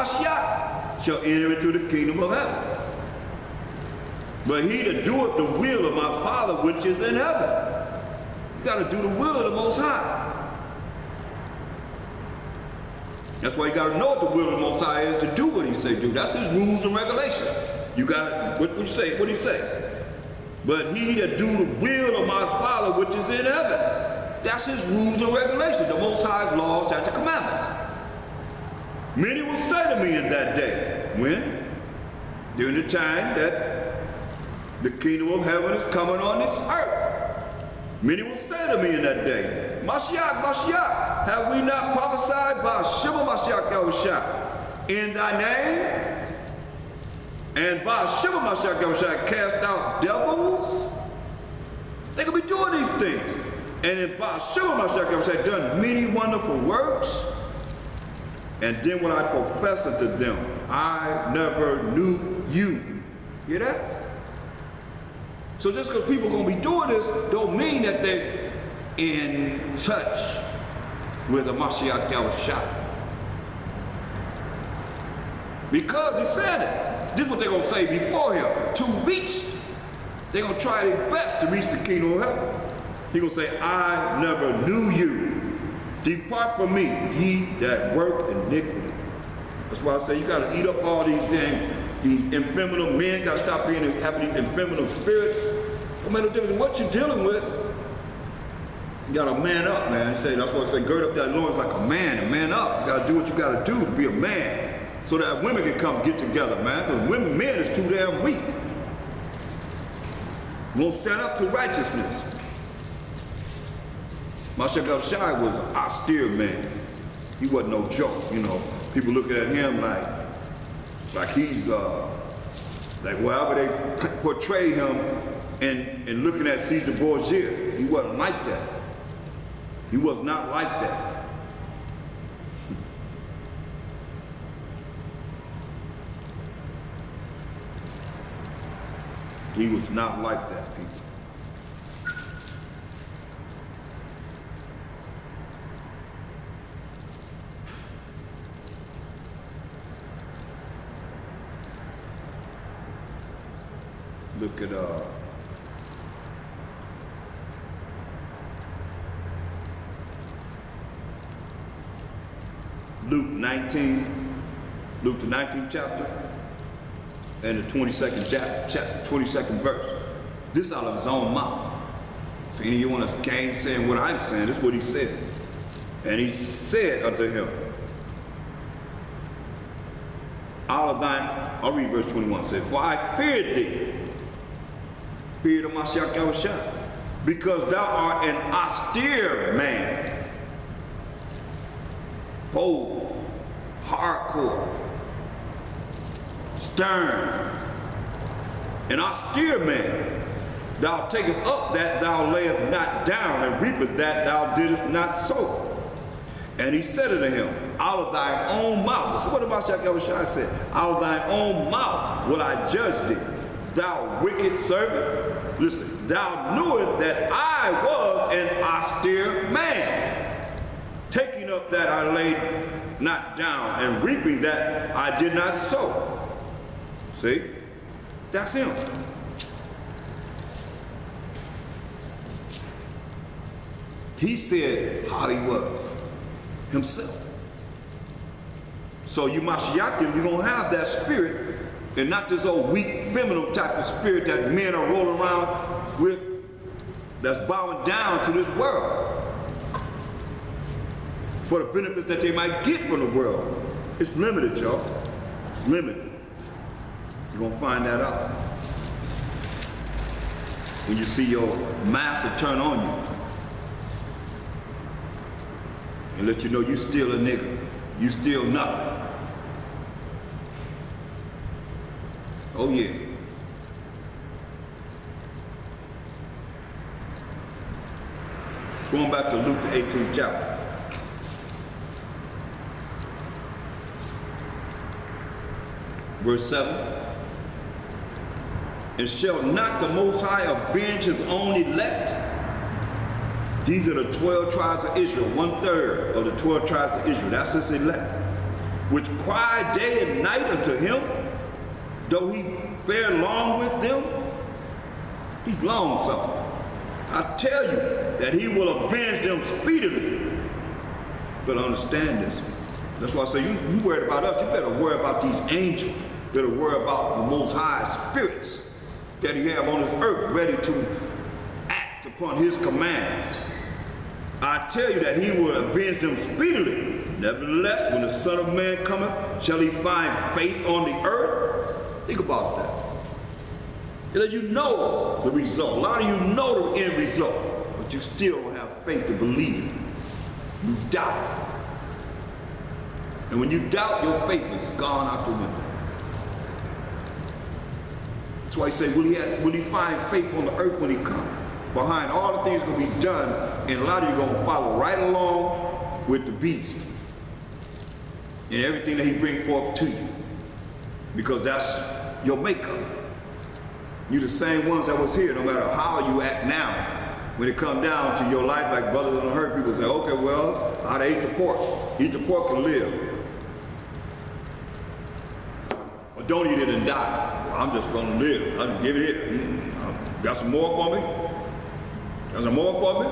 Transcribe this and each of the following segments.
Mashiach, shall enter into the kingdom of heaven. But he that doeth the will of my Father which is in heaven. You got to do the will of the Most High. That's why you got to know what the will of the Most High is to do what he say do. That's his rules and regulations. You got to, what you say? What he say? But he that do the will of my Father which is in heaven. That's his rules and regulations, the Most High's laws, statutes, and commandments. Many will say to me in that day, when? During the time that the kingdom of heaven is coming on this earth. Many will say to me in that day, Mashiach, Mashiach, have we not prophesied by Shema Mashiach Yahushua in thy name? And by Shema Mashiach Yahushua cast out devils? They're going to be doing these things. And then by Shema Mashiach Yahushua done many wonderful works. And then when I profess unto them, I never knew you. Hear that? So just because people are going to be doing this, don't mean that they're in touch with the Mashiach Yahushua. Because he said it. This is what they're going to say before him. To reach, they're going to try their best to reach the kingdom of heaven. He's going to say, I never knew you. Depart from me, ye that work iniquity. That's why I say you got to eat up all these effeminate men. Got to stop having these effeminate spirits. No matter the difference what you're dealing with, you got to man up, man. You say, that's why I say gird up that loins like a man and man up. You got to do what you got to do to be a man. So that women can come get together, man. Because men is too damn weak. Won't stand up to righteousness. Mashiach Yahushua was an austere man. He wasn't no joke, you know. People looking at him like he's like wherever they portray him and looking at Caesar Borgia. He wasn't like that. He was not like that. He was not like that, people. Look at Luke 19, Luke the 19th chapter, and the 22nd chapter, 22nd verse. This out of his own mouth. So any of you want to gainsay what I'm saying, this is what he said. And he said unto him, out of thine, I'll read verse 21, said, for I feared thee, fear the Mashiach Yahushua, because thou art an austere man. Bold, hardcore, stern, an austere man. Thou takest up that thou layest not down, and reapest that thou didst not sow. And he said unto him, out of thine own mouth, this is what the Mashiach Yahushua said, out of thine own mouth will I judge thee, thou wicked servant. Listen, thou knewest that I was an austere man, taking up that I laid not down, and reaping that I did not sow. See? That's him. He said how he was himself. So you Mashiachim, you're going to have that spirit, and not this old weak, feminine type of spirit that men are rolling around with, that's bowing down to this world for the benefits that they might get from the world. It's limited, y'all. It's limited. You're going to find that out when you see your master turn on you and let you know you still a nigga. You still nothing. Oh yeah. Going back to Luke the 18th chapter. Verse 7. And shall not the Most High avenge his own elect? These are the 12 tribes of Israel, 1/3 of the 12 tribes of Israel. That's his elect. which cry day and night unto him, though he bear long with them? He's long suffering. I tell you that he will avenge them speedily. But understand this. That's why I say you worried about us, you better worry about these angels. You better worry about the Most High spirits that he have on this earth, ready to act upon his commands. I tell you that he will avenge them speedily. Nevertheless, when the Son of Man cometh, shall he find faith on the earth? Think about that. That you know the result. A lot of you know the end result, but you still don't have faith to believe it. You doubt. And when you doubt, your faith is gone out the window. That's why he said, will he find faith on the earth when he comes? Behind all the things going to be done, and a lot of you are going to follow right along with the beast and everything that he brings forth to you, because that's your makeup. You're the same ones that was here, no matter how you act now. When it comes down to your life, like brothers on the hurt, people say, okay, well, I'd eat the pork. Eat the pork and live. Or don't eat it and die. Well, I'm just going to live. I'll just give it here. Got some more for me? Got some more for me?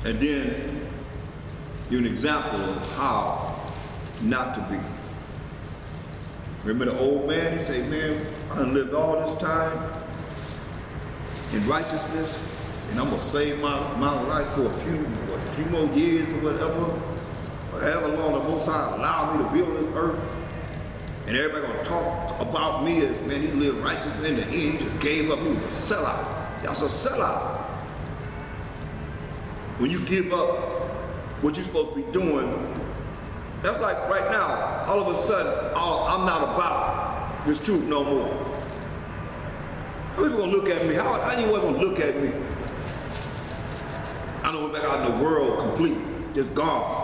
And then you're an example of how not to be. Remember the old man? He said, man, I done lived all this time in righteousness, and I'm going to save my life for a few more years or whatever, however long the Most High allowed me to be on this earth. And everybody going to talk about me as, man, he lived righteous. In the end, he just gave up. He was a sellout. That's a sellout. When you give up what you're supposed to be doing, that's like right now, all of a sudden, I'm not about this truth no more. How people gonna look at me? How anyone gonna look at me? I know we're back out in the world completely, just gone.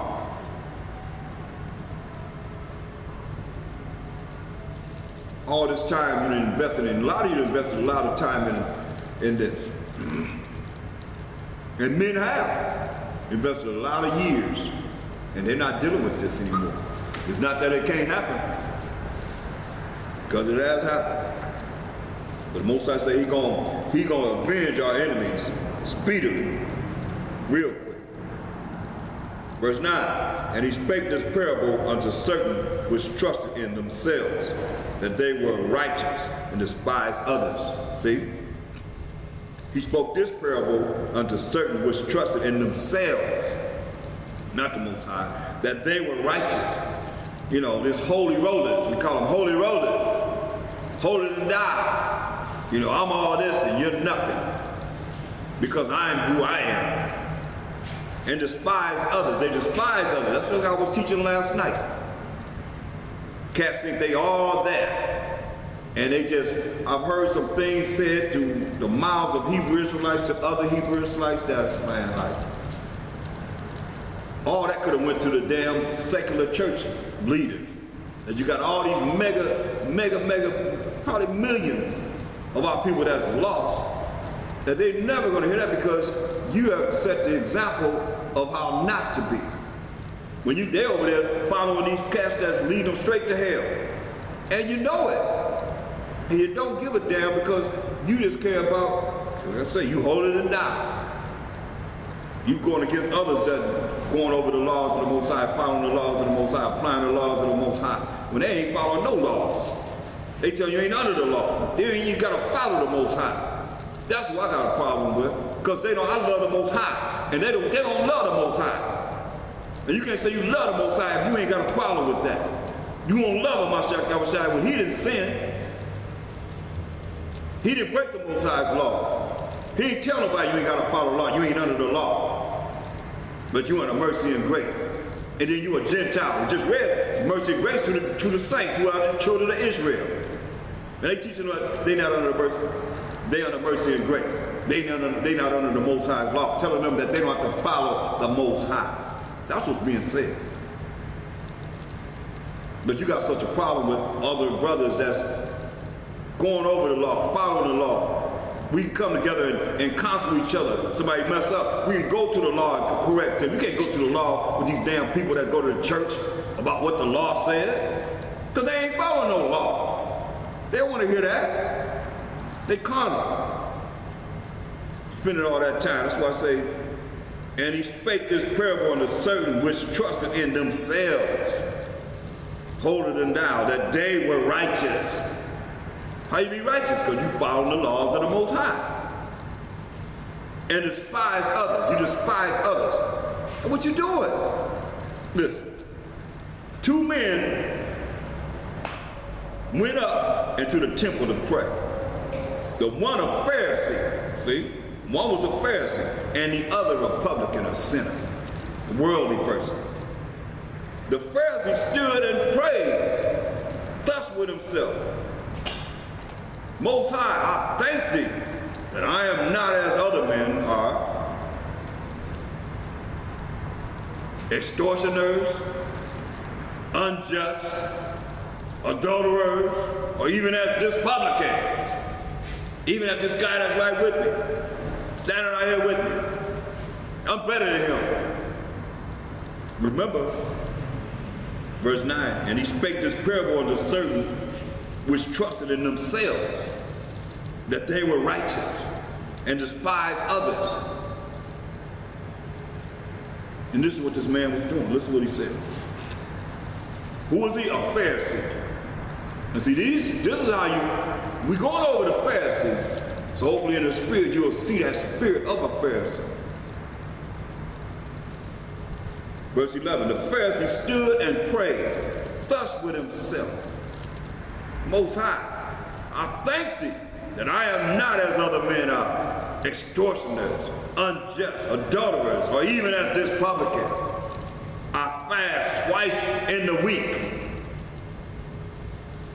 All this time you invested in, a lot of you invested a lot of time in this. And men have invested a lot of years, and they're not dealing with this anymore. It's not that it can't happen, because it has happened. But the Most High say he gonna avenge our enemies speedily, real quick. Verse 9, and he spake this parable unto certain which trusted in themselves, that they were righteous and despised others. See? He spoke this parable unto certain which trusted in themselves, not the Most High, that they were righteous. You know, this holy rollers, we call them holy rollers, holier than thou. You know, I'm all this and you're nothing, because I am who I am. And despise others. They despise others. That's what I was teaching last night. Cats think they all that. And they just, I've heard some things said through the mouths of Hebrew Israelites to other Hebrew Israelites. That's, man, like, all that could have went to the damn secular church leaders. That you got all these mega, probably millions of our people that's lost, that they're never going to hear that, because you have set the example of how not to be. When they're over there following these cats that's leading them straight to hell. And you know it. And you don't give a damn, because you just care about, like I say, you holier than thou. You going against others that going over the laws of the Most High, following the laws of the Most High, applying the laws of the Most High, when they ain't following no laws. They tell you ain't under the law. Then you gotta follow the Most High. That's what I got a problem with, because I love the Most High, and they don't love the Most High. And you can't say you love the Most High if you ain't got a problem with that. You won't love him, when he didn't sin. He didn't break the Most High's laws. He ain't tell nobody you ain't got to follow the law. You ain't under the law. But you under mercy and grace. And then you a Gentile. We just read mercy and grace to the saints who are the children of Israel. And they teaching them they not under mercy. They under mercy and grace. They not under the Most High's law. Telling them that they don't have to follow the Most High. That's what's being said. But you got such a problem with other brothers that's going over the law, following the law, We can come together and counsel each other. Somebody mess up, we can go to the law and correct them. You can't go to the law with these damn people that go to the church about what the law says, because they ain't following no law. They don't want to hear that. They carnal. Spending all that time. That's why I say, and he spake this parable unto certain which trusted in themselves, holding them down, that they were righteous. How you be righteous? Because you follow the laws of the Most High. And despise others. You despise others. And what you doing? Listen. 2 men went up into the temple to pray. The one a Pharisee, see? One was a Pharisee, and the other a publican, a sinner, a worldly person. The Pharisee stood and prayed, thus with himself, Most High, I thank thee that I am not as other men are, extortioners, unjust, adulterers, or even as this publican, even as this guy that's right with me, standing right here with me. I'm better than him. Remember, verse 9, and he spake this parable unto certain which trusted in themselves that they were righteous and despised others. And this is what this man was doing. Listen to what he said. Who was he? A Pharisee. And see, this is how we're going over the Pharisees. So hopefully in the spirit, you'll see that spirit of a Pharisee. Verse 11, the Pharisee stood and prayed, thus with himself, Most High, I thank thee that I am not as other men are, extortioners, unjust, adulterers, or even as this publican. I fast twice in the week.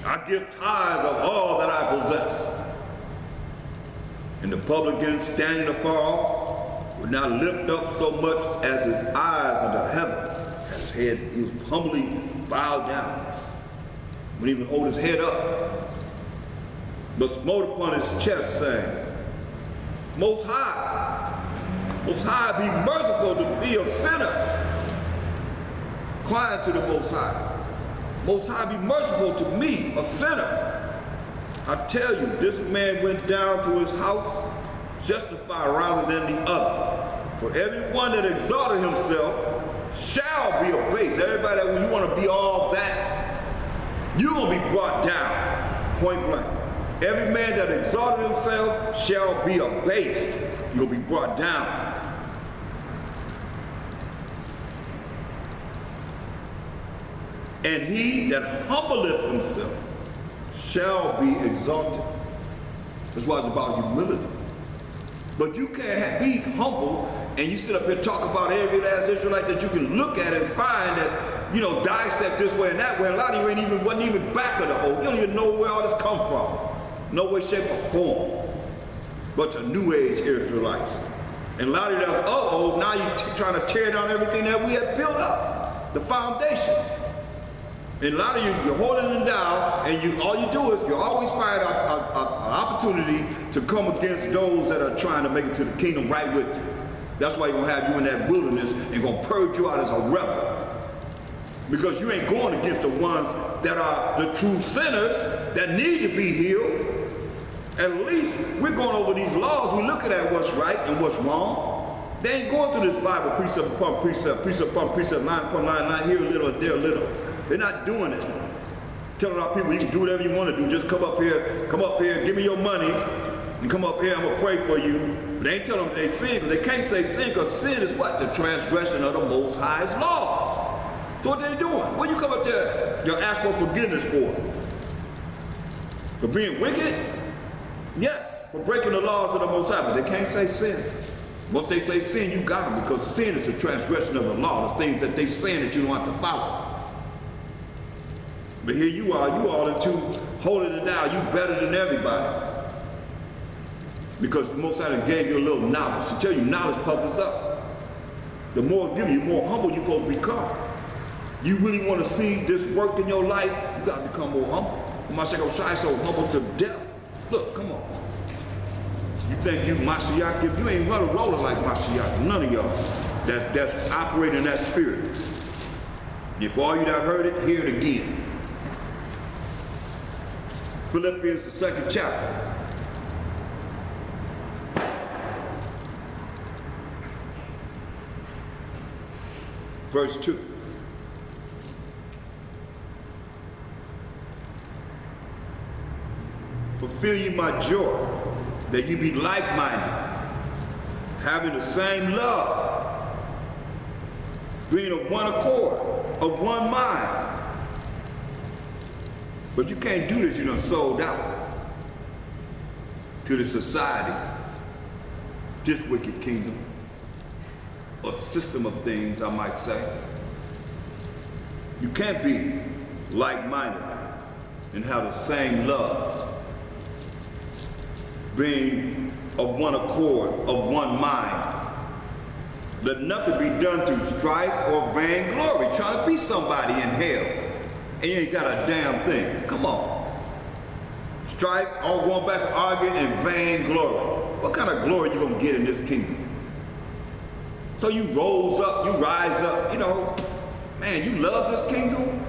I give tithes of all that I possess. And the publican, standing afar off, would not lift up so much as his eyes unto heaven. And his head, he was humbly bowed down. Wouldn't even hold his head up, but smote upon his chest, saying, Most High, be merciful to me, a sinner. Crying to the Most High, be merciful to me, a sinner. I tell you, this man went down to his house justified rather than the other. For everyone that exalted himself shall be abased. Everybody that when you want to be all that, you're going to be brought down, point blank. Every man that exalted himself shall be abased. You'll be brought down. And he that humbleth himself shall be exalted. That's why it's about humility. But you can't be humble and you sit up here and talk about every last Israelite that you can look at and find that, you know, dissect this way and that way. A lot of you wasn't even back of the old. You don't even know where all this come from. No way, shape, or form. Bunch of New Age Israelites. And a lot of you that's old, now you're trying to tear down everything that we have built up. The foundation. And a lot of you, you're holding them down, and all you do is you always find an opportunity to come against those that are trying to make it to the kingdom right with you. That's why you're going to have you in that wilderness and going to purge you out as a rebel. Because you ain't going against the ones that are the true sinners that need to be healed. At least we're going over these laws. We're looking at what's right and what's wrong. They ain't going through this Bible precept upon precept, precept upon precept, line upon line, here a little and there a little. They're not doing it. Telling our people, you can do whatever you want to do. Just come up here, give me your money, and come up here, I'm going to pray for you. But they ain't telling them they sin, because they can't say sin, because sin is what? The transgression of the Most High's laws. So what they doing? What you come up there, you ask for forgiveness for? For being wicked? Yes, for breaking the laws of the Most High, but they can't say sin. Once they say sin, you got them, because sin is a transgression of the law. It's things that they saying that you don't have to follow. But here you all into holding it down. You better than everybody. Because the Most High gave you a little knowledge. To tell you knowledge puffs up. The more it gives you, the more humble you're supposed to become. You really want to see this work in your life, you got to become more humble. My second shy so humble to death. Look, come on. think you Mashiach, you ain't running rolling like Mashiach. None of y'all that's operating in that spirit. If all you that heard it, hear it again. Philippians, the 2nd chapter. Verse 2. Fulfill ye my joy, that you be like-minded, having the same love, being of one accord, of one mind. But you can't do this, you're done sold out to the society, this wicked kingdom, a system of things, I might say. You can't be like-minded and have the same love, being of one accord, of one mind. Let nothing be done through strife or vainglory, trying to be somebody in hell, and you ain't got a damn thing. Come on. Strife, all going back and arguing, and vainglory. What kind of glory you gonna get in this kingdom? So you rose up, you rise up, you know, man, you love this kingdom?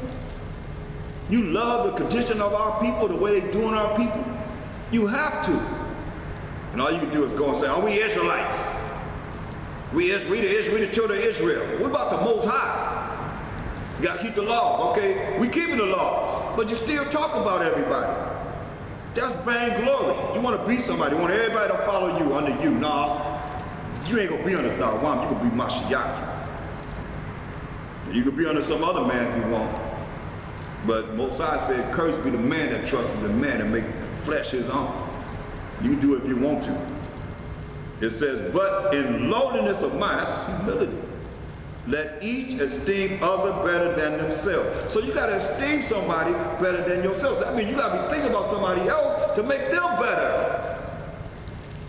You love the condition of our people, the way they doing our people? You have to. And all you can do is go and say, oh, we Israelites. We the children of Israel. What about the Most High? You gotta keep the laws, okay? We keeping the laws, but you still talk about everybody. That's vainglory. You wanna be somebody, you want everybody to follow you, under you. Nah, you ain't gonna be under Dawam, you gonna be Mashiach. You can be under some other man if you want. But Mosiah said, cursed be the man that trusts in man and make flesh his own. You can do it if you want to. It says, but in lowliness of mind, that's humility. Let each esteem other better than themselves. So you gotta esteem somebody better than yourself. That means you gotta be thinking about somebody else to make them better.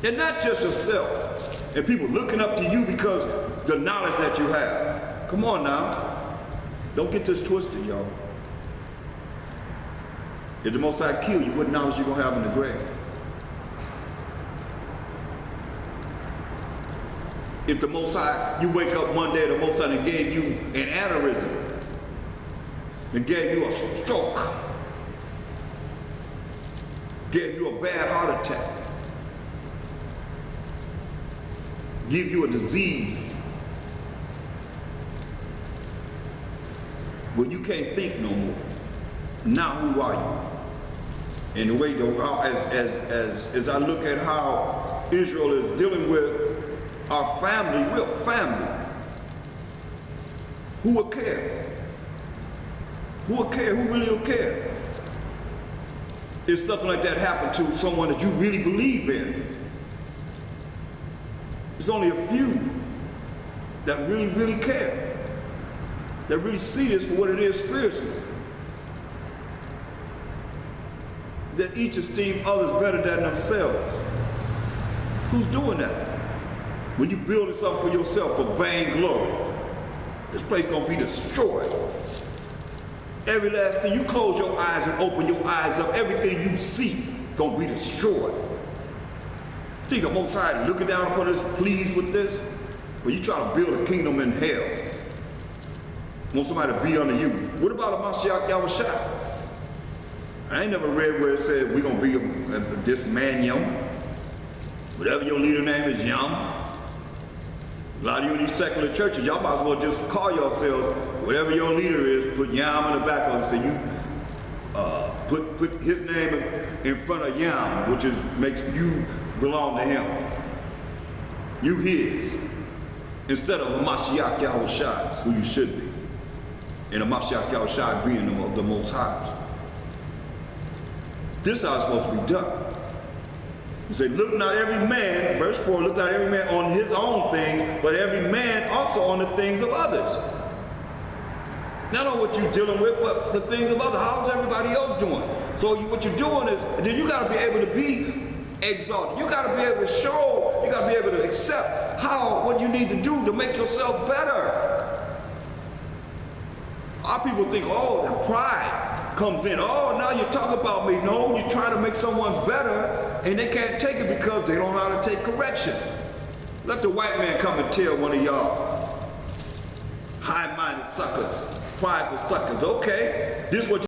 And not just yourself. And people looking up to you because the knowledge that you have. Come on now. Don't get this twisted, y'all. If the Most High kill you, what knowledge you gonna have in the grave? If the Most High, you wake up one day, the Most High gave you an aneurysm, and gave you a stroke, gave you a bad heart attack, give you a disease, well, you can't think no more. Now who are you? And the way, as I look at how Israel is dealing with our family, we're family. Who will care? Who will care? Who really will care? If something like that happened to someone that you really believe in, it's only a few that really care, that really see this for what it is spiritually. That each esteem others better than themselves. Who's doing that? When you're building something for yourself for vainglory, this place is gonna be destroyed. Every last thing, you close your eyes and open your eyes up, everything you see gonna be destroyed. Think the Most High looking down upon us, pleased with this? But you try to build a kingdom in hell. Want somebody to be under you. What about a Mashiach Yahushua? I ain't never read where it said we're gonna be this man Yom. Whatever your leader name is, Yom. A lot of you in these secular churches, y'all might as well just call yourselves, whatever your leader is, put Yam in the back of it, so you put his name in front of Yam, which makes you belong to him. You his. Instead of a Mashiach Yahushua, who you should be. And a Mashiach Yahushua being the Most High. This is how it's supposed to be done. He said, look not every man, verse 4, look not every man on his own thing, but every man also on the things of others. Not on what you're dealing with, but the things of others. How's everybody else doing? So what you're doing is, then you got to be able to be exalted. You got to be able to show, you got to be able to accept what you need to do to make yourself better. Our people think, oh, the pride. comes in. Oh, now you talk about me. No, you try to make someone better, and they can't take it because they don't know how to take correction. Let the white man come and tell one of y'all high-minded suckers, prideful suckers, okay, this is what you